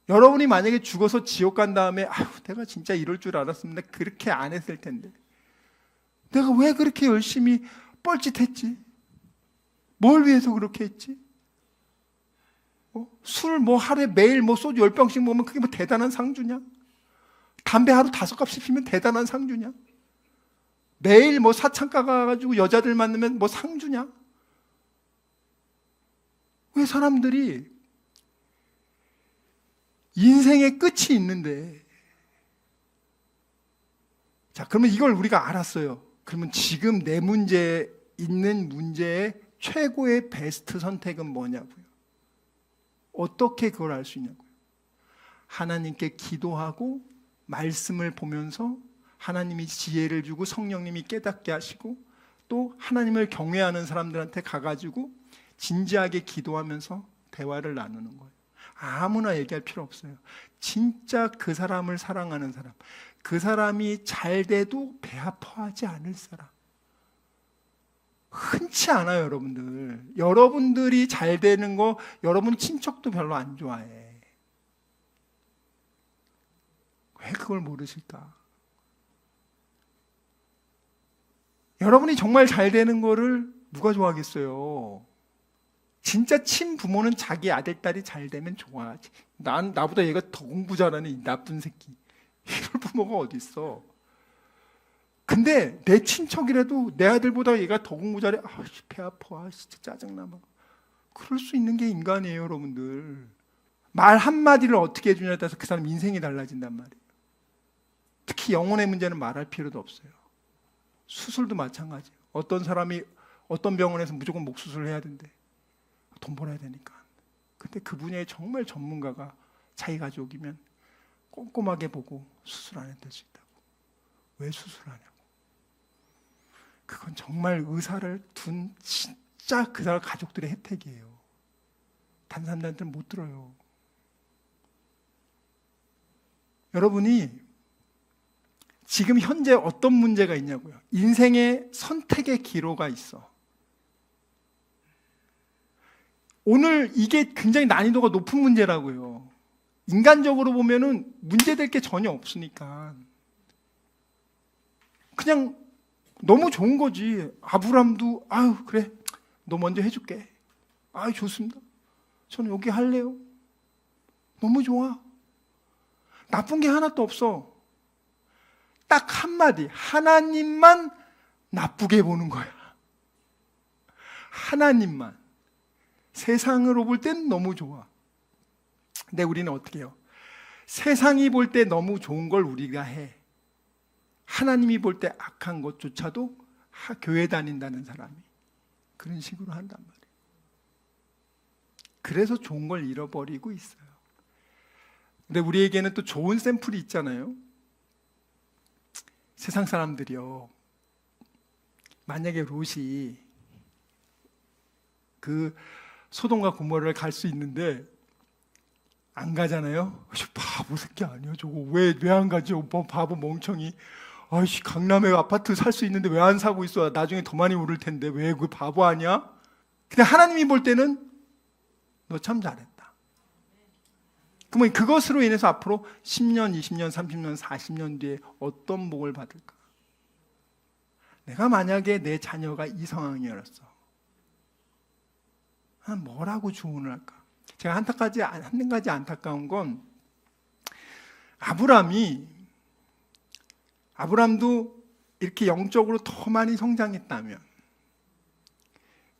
여러분이 만약에 죽어서 지옥 간 다음에 아휴 내가 진짜 이럴 줄 알았으면 내가 그렇게 안 했을 텐데, 내가 왜 그렇게 열심히 뻘짓했지? 뭘 위해서 그렇게 했지? 술 뭐 하루에 매일 뭐 소주 10병씩 먹으면 그게 뭐 대단한 상주냐? 담배 하루 5갑씩 피면 대단한 상주냐? 매일 뭐 사창가 가가지고 여자들 만나면 뭐 상주냐? 왜 사람들이 인생의 끝이 있는데, 자, 그러면 이걸 우리가 알았어요. 그러면 지금 내 문제에 있는 문제의 최고의 베스트 선택은 뭐냐고요? 어떻게 그걸 알 수 있냐고요? 하나님께 기도하고 말씀을 보면서 하나님이 지혜를 주고 성령님이 깨닫게 하시고 또 하나님을 경외하는 사람들한테 가가지고 진지하게 기도하면서 대화를 나누는 거예요. 아무나 얘기할 필요 없어요. 진짜 그 사람을 사랑하는 사람, 그 사람이 잘 돼도 배 아파하지 않을 사람. 흔치 않아요, 여러분들. 여러분들이 잘 되는 거 여러분 친척도 별로 안 좋아해. 왜 그걸 모르실까? 여러분이 정말 잘 되는 거를 누가 좋아하겠어요? 진짜 친부모는 자기 아들, 딸이 잘 되면 좋아하지. 나보다 얘가 더 공부 잘하는 이 나쁜 새끼. 이럴 부모가 어디 있어? 근데 내 친척이라도 내 아들보다 얘가 더 공부 잘해. 배 아파. 진짜 짜증나. 그럴 수 있는 게 인간이에요, 여러분들. 말 한마디를 어떻게 해주냐에 따라서 그 사람 인생이 달라진단 말이에요. 특히 영혼의 문제는 말할 필요도 없어요. 수술도 마찬가지예요. 어떤 사람이 어떤 병원에서 무조건 목 수술을 해야 된대. 돈 벌어야 되니까. 근데 그 분야의 정말 전문가가 자기 가족이면 꼼꼼하게 보고 수술 안 해도 될 수 있다고. 왜 수술하냐고. 그건 정말 의사를 둔 진짜 그 사람 가족들의 혜택이에요. 다른 사람들한테는 못 들어요. 여러분이 지금 현재 어떤 문제가 있냐고요. 인생의 선택의 기로가 있어. 오늘 이게 굉장히 난이도가 높은 문제라고요. 인간적으로 보면은 문제될 게 전혀 없으니까 그냥 너무 좋은 거지. 아브람도 아유 그래 너 먼저 해줄게. 아유 좋습니다. 저는 여기 할래요. 너무 좋아. 나쁜 게 하나도 없어. 딱 한마디, 하나님만 나쁘게 보는 거야. 하나님만. 세상으로 볼 땐 너무 좋아. 근데 우리는 어떻게 해요? 세상이 볼 때 너무 좋은 걸 우리가 해. 하나님이 볼 때 악한 것조차도 교회 다닌다는 사람이 그런 식으로 한단 말이에요. 그래서 좋은 걸 잃어버리고 있어요. 근데 우리에게는 또 좋은 샘플이 있잖아요. 세상 사람들이요, 만약에 롯이 그 소돔과 고모라를 갈 수 있는데 안 가잖아요. 바보 새끼 아니야 저거. 왜 안 가지? 오빠 바보 멍청이. 아이씨, 강남에 아파트 살 수 있는데 왜 안 사고 있어? 나중에 더 많이 오를 텐데 왜 그 바보 아니야? 근데 하나님이 볼 때는 너 참 잘했다. 그러면 그것으로 인해서 앞으로 10년, 20년, 30년, 40년 뒤에 어떤 복을 받을까? 내가 만약에 내 자녀가 이 상황이었어, 뭐라고 조언을 할까? 제가 한 가지 안타까운 건, 아브람도 이렇게 영적으로 더 많이 성장했다면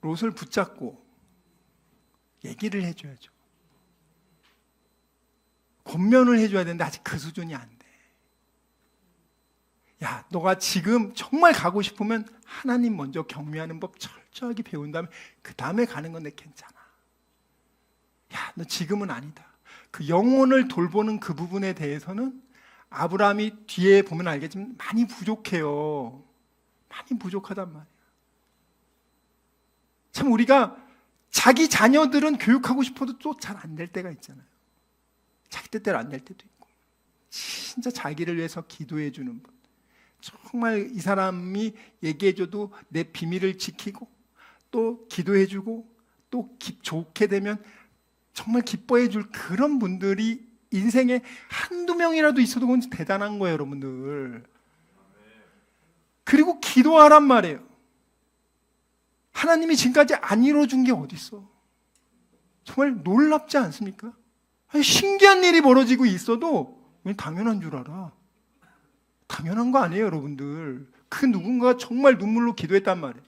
롯을 붙잡고 얘기를 해줘야죠. 권면을 해줘야 되는데 아직 그 수준이 안 돼. 야, 너가 지금 정말 가고 싶으면 하나님 먼저 경외하는 법 철저하게 배운 다음에 그 다음에 가는 건 내 괜찮아. 야, 너 지금은 아니다. 그 영혼을 돌보는 그 부분에 대해서는 아브라함이 뒤에 보면 알겠지만 많이 부족해요. 많이 부족하단 말이야. 참 우리가 자기 자녀들은 교육하고 싶어도 또 잘 안 될 때가 있잖아요. 자기 뜻대로 안 될 때도 있고. 진짜 자기를 위해서 기도해 주는 분. 정말 이 사람이 얘기해줘도 내 비밀을 지키고 또 기도해주고 또 좋게 되면 정말 기뻐해 줄 그런 분들이 인생에 한두 명이라도 있어도 그건 대단한 거예요, 여러분들. 그리고 기도하란 말이에요. 하나님이 지금까지 안 이루어준 게 어디 있어? 정말 놀랍지 않습니까? 아니, 신기한 일이 벌어지고 있어도 왜 당연한 줄 알아? 당연한 거 아니에요, 여러분들. 그 누군가가 정말 눈물로 기도했단 말이에요.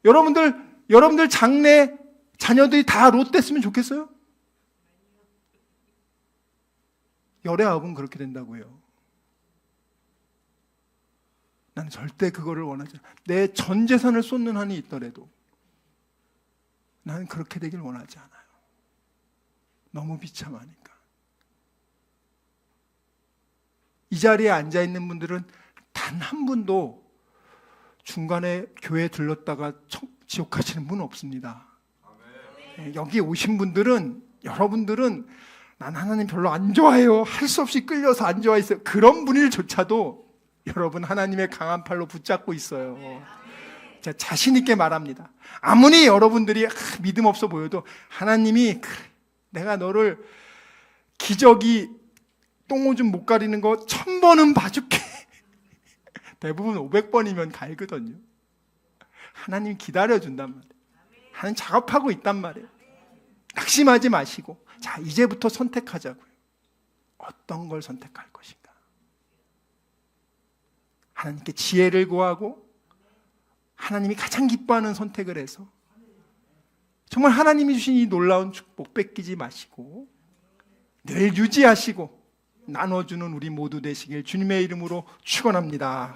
여러분들 장래 자녀들이 다 롯 됐으면 좋겠어요? 열의 아홉은 그렇게 된다고요. 나는 절대 그거를 원하지 않아. 내 전 재산을 쏟는 한이 있더라도 나는 그렇게 되길 원하지 않아요. 너무 비참하니까. 이 자리에 앉아있는 분들은 단 한 분도 중간에 교회 들렀다가 지옥 가시는 분 없습니다. 여기 오신 분들은, 여러분들은 난 하나님 별로 안 좋아해요, 할 수 없이 끌려서 안 좋아했어요, 그런 분일조차도 여러분 하나님의 강한 팔로 붙잡고 있어요. 제가 자신 있게 말합니다. 아무리 여러분들이 믿음 없어 보여도 하나님이 내가 너를 기저귀 똥오줌 못 가리는 거 1000번은 봐줄게. 대부분 500번이면 갈거든요. 하나님 기다려준단 말이에요. 하나님 작업하고 있단 말이에요. 낙심하지 마시고, 자, 이제부터 선택하자고요. 어떤 걸 선택할 것인가? 하나님께 지혜를 구하고 하나님이 가장 기뻐하는 선택을 해서 정말 하나님이 주신 이 놀라운 축복 뺏기지 마시고 늘 유지하시고 나눠주는 우리 모두 되시길 주님의 이름으로 축원합니다.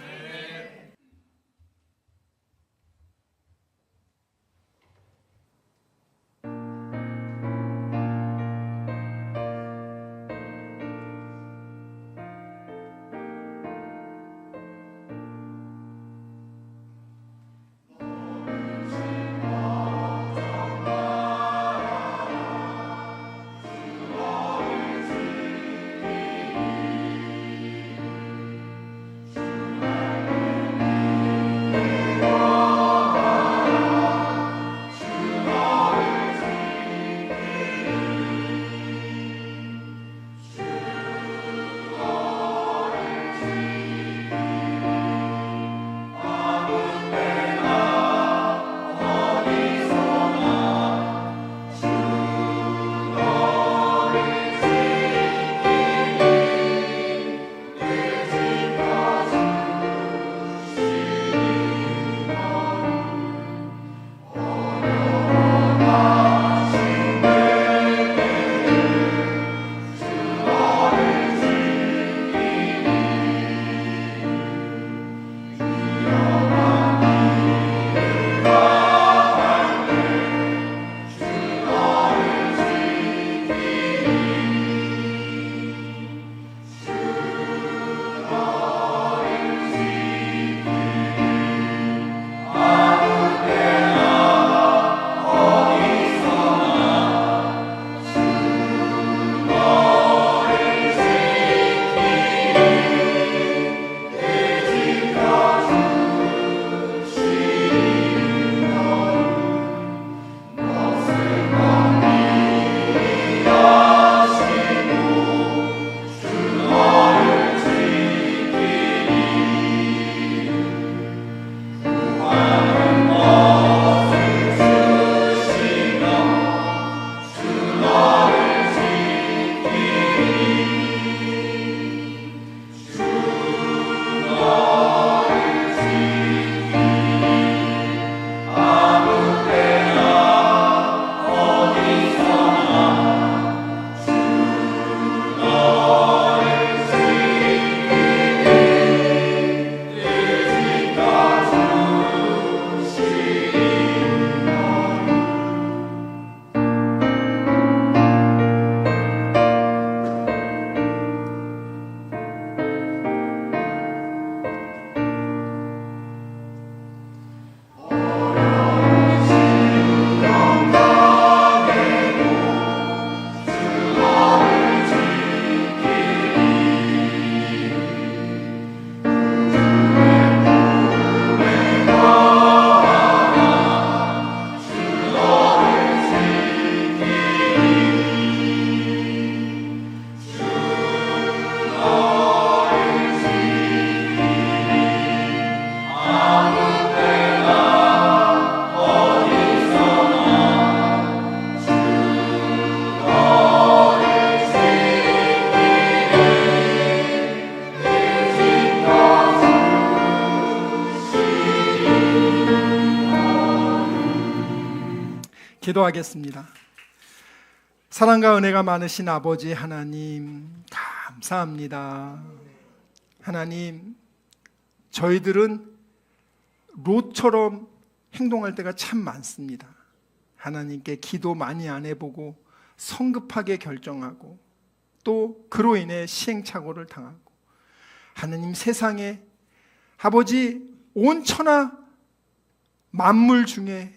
기도하겠습니다. 사랑과 은혜가 많으신 아버지 하나님, 감사합니다. 하나님, 저희들은 롯처럼 행동할 때가 참 많습니다. 하나님께 기도 많이 안 해보고 성급하게 결정하고 또 그로 인해 시행착오를 당하고, 하나님, 세상에 아버지 온 천하 만물 중에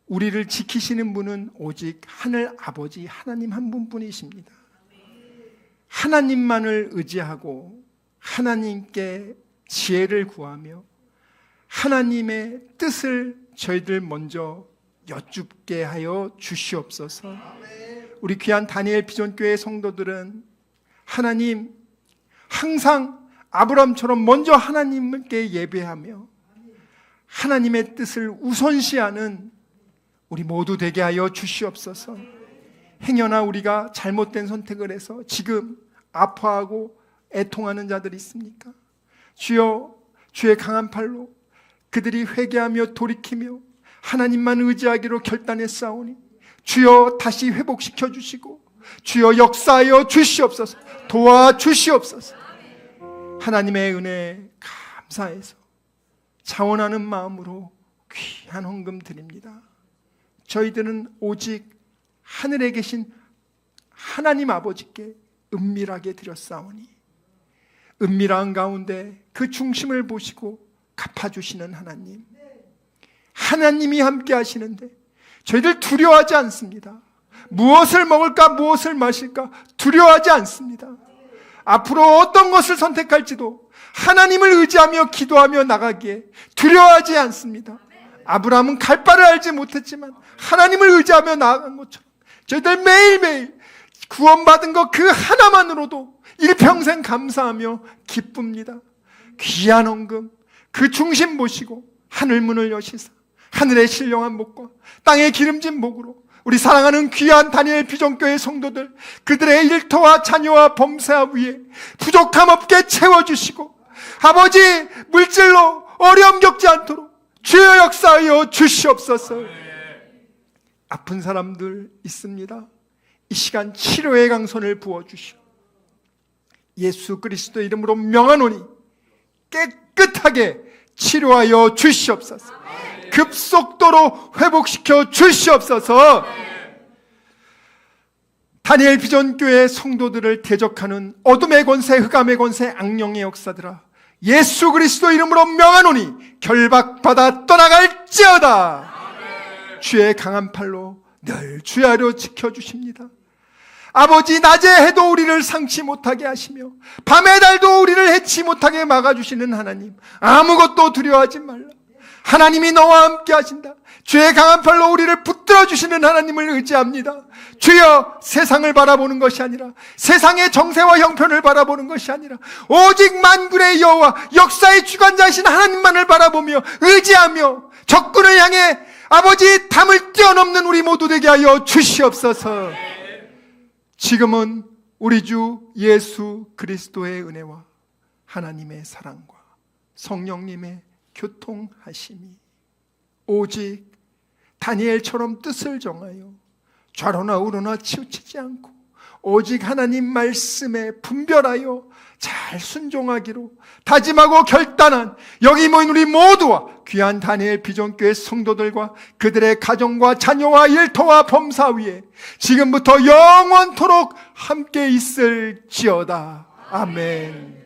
우리를 지키시는 분은 오직 하늘 아버지 하나님 한 분뿐이십니다. 하나님만을 의지하고 하나님께 지혜를 구하며 하나님의 뜻을 저희들 먼저 여쭙게 하여 주시옵소서. 우리 귀한 다니엘 비전교회 성도들은 하나님, 항상 아브라함처럼 먼저 하나님께 예배하며 하나님의 뜻을 우선시하는 우리 모두 되게 하여 주시옵소서. 행여나 우리가 잘못된 선택을 해서 지금 아파하고 애통하는 자들이 있습니까? 주여, 주의 강한 팔로 그들이 회개하며 돌이키며 하나님만 의지하기로 결단했사오니 주여 다시 회복시켜 주시고 주여 역사하여 주시옵소서. 도와주시옵소서. 하나님의 은혜 감사해서 자원하는 마음으로 귀한 헌금 드립니다. 저희들은 오직 하늘에 계신 하나님 아버지께 은밀하게 드렸사오니 은밀한 가운데 그 중심을 보시고 갚아주시는 하나님, 하나님이 함께 하시는데 저희들 두려워하지 않습니다. 무엇을 먹을까 무엇을 마실까 두려워하지 않습니다. 앞으로 어떤 것을 선택할지도 하나님을 의지하며 기도하며 나가기에 두려워하지 않습니다. 아브라함은 갈 바를 알지 못했지만 하나님을 의지하며 나아간 것처럼 저희들 매일매일 구원받은 것 그 하나만으로도 일평생 감사하며 기쁩니다. 귀한 헌금 그 중심 보시고 하늘문을 여시사 하늘의 신령한 목과 땅의 기름진 목으로 우리 사랑하는 귀한 다니엘 비전교회 성도들, 그들의 일터와 자녀와 범사 위에 부족함 없게 채워주시고 아버지, 물질로 어려움 겪지 않도록 주여 역사하여 주시옵소서. 아픈 사람들 있습니다. 이 시간 치료의 강선을 부어주시고 예수 그리스도 이름으로 명하노니 깨끗하게 치료하여 주시옵소서. 급속도로 회복시켜 주시옵소서. 다니엘 비전교회 성도들을 대적하는 어둠의 권세, 흑암의 권세, 악령의 역사들아, 예수 그리스도 이름으로 명하노니 결박받아 떠나갈지어다. 주의 강한 팔로 늘 주야로 지켜주십니다. 아버지, 낮에 해도 우리를 상치 못하게 하시며 밤의 달도 우리를 해치 못하게 막아주시는 하나님, 아무것도 두려워하지 말라. 하나님이 너와 함께 하신다. 주의 강한 팔로 우리를 붙들어 주시는 하나님을 의지합니다. 주여, 세상을 바라보는 것이 아니라 세상의 정세와 형편을 바라보는 것이 아니라 오직 만군의 여호와 역사의 주관자이신 하나님만을 바라보며 의지하며 적군을 향해 아버지 담을 뛰어넘는 우리 모두 되게 하여 주시옵소서. 지금은 우리 주 예수 그리스도의 은혜와 하나님의 사랑과 성령님의 교통하심이 오직 다니엘처럼 뜻을 정하여 좌로나 우로나 치우치지 않고 오직 하나님 말씀에 분별하여 잘 순종하기로 다짐하고 결단한 여기 모인 우리 모두와 귀한 다니엘 비전교회 성도들과 그들의 가정과 자녀와 일터와 범사 위에 지금부터 영원토록 함께 있을지어다. 아멘.